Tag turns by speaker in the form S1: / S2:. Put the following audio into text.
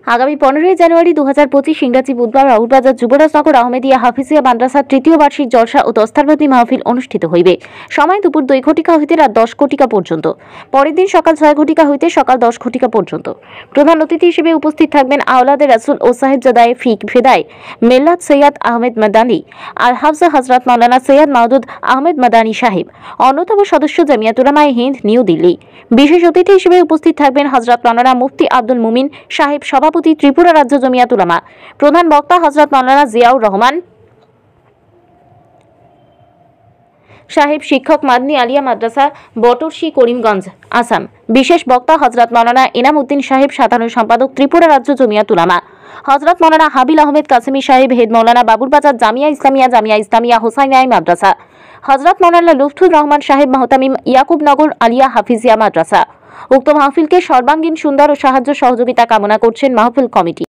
S1: আগামী 15 জানুয়ারি 2025 ইংরাজি বুধবার রাউরবাজার যুবরাজনগর আহমেদিয়া হাফিজিয়া মাদ্রাসার তৃতীয় বার্ষিক জলসা ও দস্তারবন্দি মাহফিল অনুষ্ঠিত হইবে। সময় দুপুর 2 ঘটিকা হইতে রাত 10 ঘটিকা পর্যন্ত। পরের দিন সকাল 6 ঘটিকা হইতে সকাল 10 ঘটিকা পর্যন্ত। প্রধান অতিথি হিসেবে উপস্থিত থাকবেন আওলাদে রাসূল ও সাহেবজাদায়ে ফেদায়ে মিল্লাত সৈয়দ আহমেদ মাদানী আল হাফজা হযরত মাওলানা সৈয়দ মাওদুদ আহমেদ মাদানী সাহেব, অন্যতম সদস্য জামিয়াত উলামায়ে হিন্দ, নিউ দিল্লি। বিশেষ অতিথি হিসেবে উপস্থিত থাকবেন হযরত মাওলানা মুফতি আব্দুল মুমিন সাহেব, সভাপতি ত্রিপুরা রাজ্য জমিয়াত উলামা। প্রধান বক্তা হযরত মাওলানা জিয়াউর রহমান সাহেব, শিক্ষক, মাদনী আলিয়া মাদ্রাসা, বটরশী, করিমগঞ্জ, আসাম। বিশেষ বক্তা হযরত মাওলানা ইনাম উদ্দিন সাহেব, সাধারণ সম্পাদক, ত্রিপুরা রাজ্য জমিয়াত উলামা। হযরত মাওলানা হাবিল আহমেদ কাসেমি সাহেব, হেড মাওলানা বাবুরবাজার জামিয়া ইসলামিয়া হোসাইনিয়া মাদ্রাসা। হযরত মাওলানা লুৎফুর রহমান সাহেব, মাহতামিম ইয়াকুবনগর আলিয়া হাফিজিয়া মাদ্রাসা। উক্ত মাহফিলকে সর্বাঙ্গীন সুন্দর ও সাহায্য সহযোগিতা কামনা করছেন মাহফিল কমিটি।